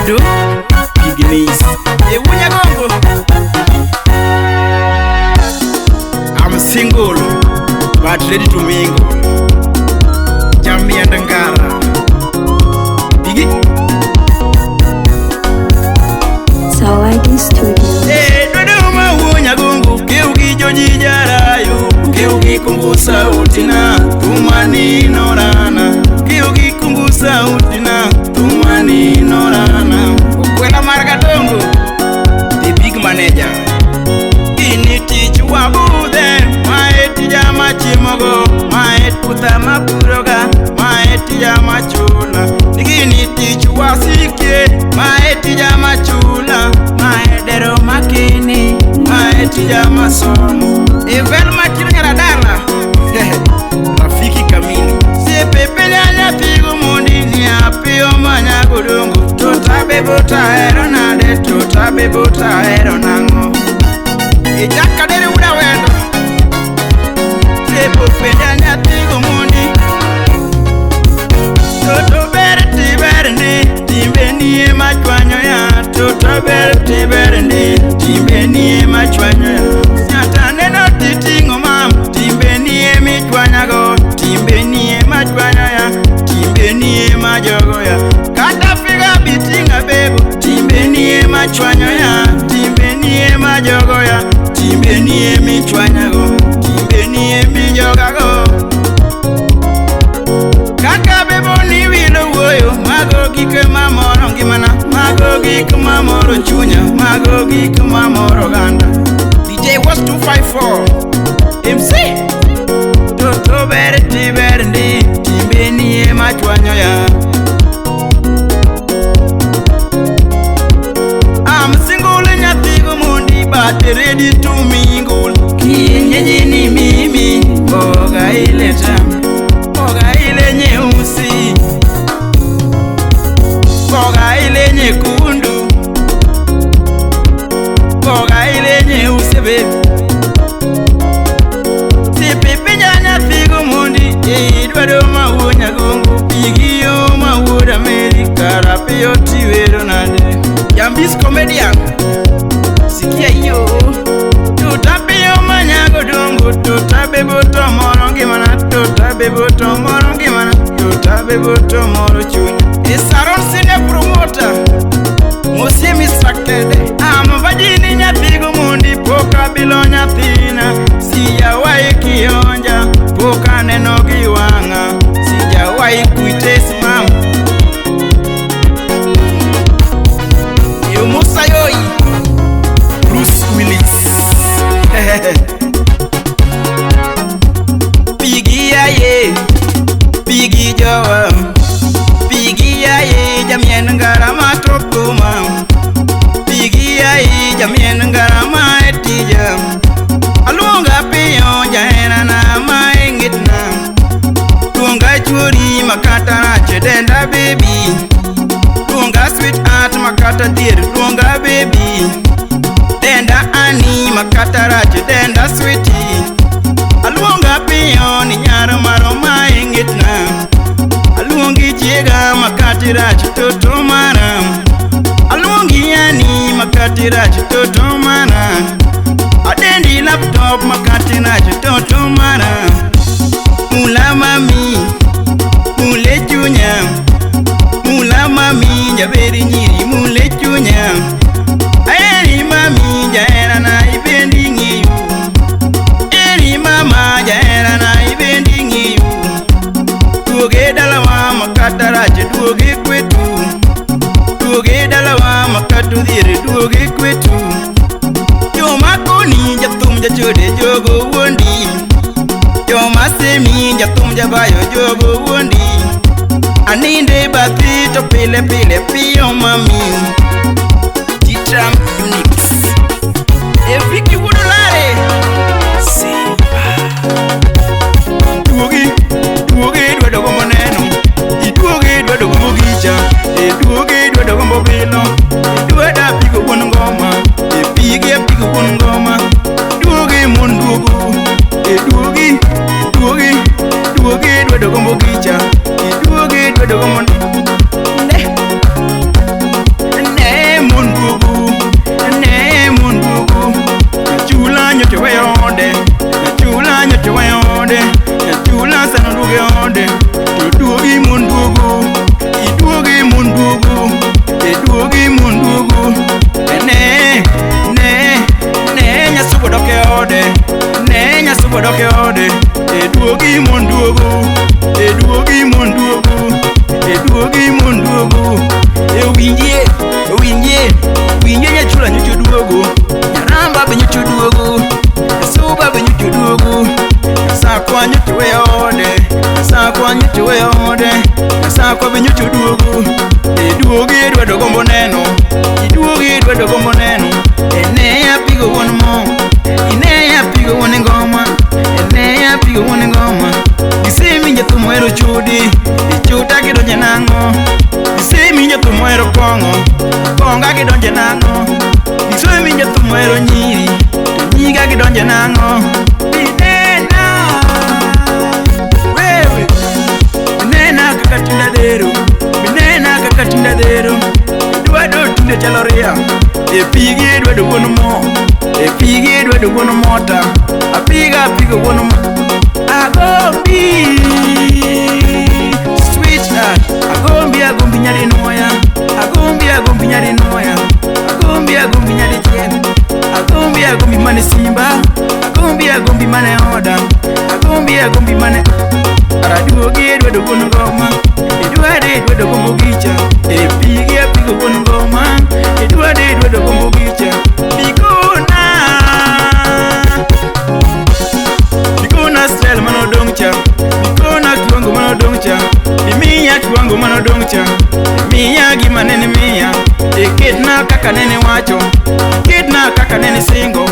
Ado Pignis Ewunya Gongo. I'm single but ready to mingle. Jammi and Angara Piggy Sawadi Studio. Dodoma Wunya Gongo Keugi Joji Jarayo Keugi Kumbusa Utina Tumani Norana Keugi Kumbusa Utina Tumani Norana Ukwela Margatongo The big manager Initi Chuabude Maeti Jama Chimogo Maeti Putama Puroga Maeti Jama Chula Initi Chuasike Maeti Jama Chula Maedero Makini Maeti Jama Somo Evel Makini Radala Rafiki Kamini Sepe Penyanya Pigu Mundi Ni Apio Manya Gudungu Totabe Bota Eronade Totabe Bota Eronango Ejaka Dere Uda Wendo Sepe Penyanya Pigu Mundi Toto Berti Berni Timbeni Machwanyo ya Toto Berti Berni Timbeni Machwanyo ya Nyata Neno Titingo Mam Timbeni Michwanyago Timbeni Machwanyo ya Timbeni Majogo ya Kata Figa Bitinga Bebo Timbeni Machwanyo ya Timbeni Majogo ya Timbeni Michwanyago Timbeni Mijogago Kaka Bebo ni wilo woyo Mago gike mamoro ngimana Mago gike mamoro chunya Mago gike mamoro ganda DJ was 254 MC Toto Berti Berndi Timbeni Machwanyo ya I'm single nyathigo mundi but ready to mingle Kienyeji ni mimi Boga ile tamu Boga ile nyeusi Boga ile nyekundu Boga ile nyeusi baby Sipipi nyanya figu mundi Dodoma Wunya Gongo Pigio Mawuda Amerika Rapio Tiwero Nande Jambis comedian Sikia yo Tutapio Manyago Dongo Tutabe boto moro ngimana Tutabe boto moro ngimana Tutabe boto moro chunya Isaron sine promoter Musi misakede Ama vajini nyathigo mundi Poka bilo nyathina Siya wai kionja Poka neno giwanga Siya wai kuitesi mama Yo Musa yoi Bruce Willis Pigi ya ye Pigi jowa Pigi ya ye Jamien ngarama tokuma Pigi ya ye Jamien ngarama etija Alunga piyo jahena na maengitna Tunga churi makata na chedenda baby Tunga sweet art makata dear Tunga baby Denda ani makata rache denda sweetie Alunga piyo ni nyara maro maengitna Alungi chiega makati rache toto mara Alungi yani makati rache toto mara Adendi laptop makati rache toto mara Mula mami Mule chunya Mula mami Jaberi nyiri mule chunya Eri mami jaera na ibendi ngiyu Eri mama jaera na ibendi ngiyu Tuoge dalawa makata rache tuoge kwetu Tuoge dalawa makatu dhiri tuoge kwetu Joma koni jatum jachode jogo wondi Joma semi jatum jabayo jogo wondi Aninde batito pile pile piyo mami Titram Unix Eviki Wudolare Simba Tuoge dwedo gombo neno Ituoge dwedo gombo gicha Ituoge dwedo gombo bilo Dweda pigo won ngoma Epige pigo won ngoma Tuoge mundugu Tuoge dwedo gombo gicha Ituoge dwedo gombo duogo. Winje nyachula nyocho duogo. Nyaramba be nyocho duogo. Suba be nyocho duogo. Sakwa nyocho we ode. Sakwa nyocho we ode. Sakwa be nyocho duogo. Duogi dwedo gombo neno. Duogi dwedo gombo neno. Ene ya pigo won mo. Ine ya pigo won ngoma. Ene ya pigo won ngoma. Gisemi nyato mwero chudi. Chuta gidonje nango. Gisemi nyato mwero kongo. Konga gidonje nango. Gisemi nyato mwero nyiri. Nyiga gidonje nango. Inena wewe. Inena kakatinda dero. Inena kakatinda dero. Dwado tunde chaloria. Epigi dwado wono mo. Epigi dwado wono mota. Apiga wono mo. Agombi sweetheart. Agombi nyari noya. Agombi nyari noya. Agombi nyari chen. Agombi mane simba. Agombi mane oda. Agombi mane araduogi dwedo wono ngoma. Edwade dwedo gombo gicha. Epigi apigo wono ngoma. Edwade dwedo gombo gicha. Bigona style mano dongcha. Bigona tuango mano dongcha. Bimiya tuango mano dongcha. Miya gimanene miya. Kidna kaka nene wacho. Kidna kaka nene singo.